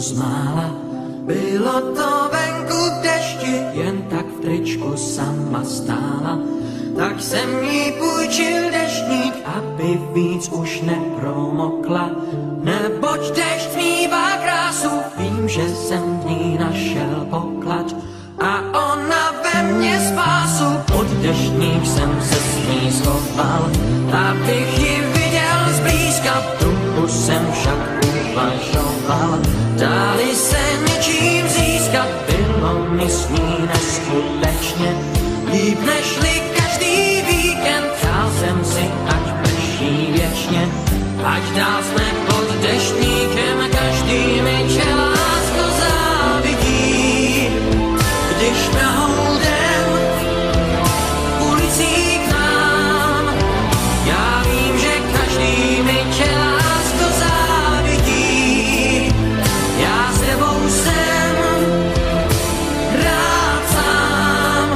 zmála. Bylo to venku v dešti, jen tak v tričku sama stála. Tak jsem jí půjčil deštník, aby víc už nepromokla. Neboť dešť mívá krásu, vím, že jsem v ní našel poklad. A ona ve mně spásu, pod deštník jsem se s ní schoval. Abych ji viděl zblízka, trochu jsem však uvažoval. Dali se něčím získat, bylo mi s ní neskutečně líp nežli každý víkend. Přál jsem si, ať prší věčně, ať dál jsme pod deštníkem, každý mi tě lásko závidí. Když proudem ulicí k nám, já vím, že každý mi tě lásko závidí. Já s tebou jsem rád sám.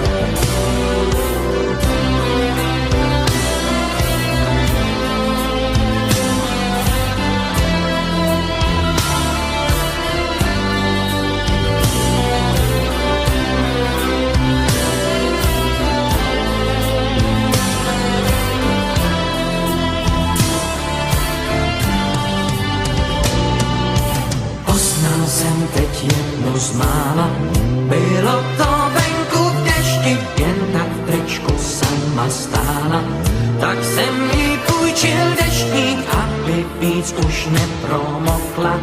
Poznal jsem teď jednu z mála. Bylo to venku v dešti, jen tak v tričku sama stála. Tak jsem jí půjčil deštník, aby víc už nepromokla.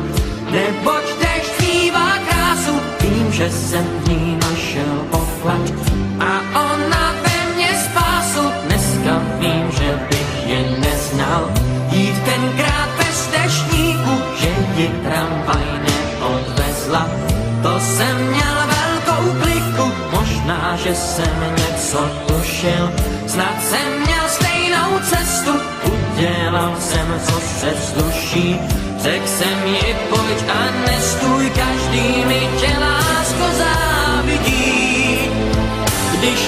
Neboť dešť mívá krásu, vím, že jsem v ní našel poklad. A ona ve mně spásu, dneska vím, že bych je neznal. Jít tenkrát bez deštníku, že ji tramvaj neodvezla. To jsem měl velkou kliku, možná, že jsem něco tušil. Snad jsem měl stejnou cestu, udělal jsem, co se vzduší. Řekl jsem ji, pojď a nestůj, každý mi tě lásko závidí. Když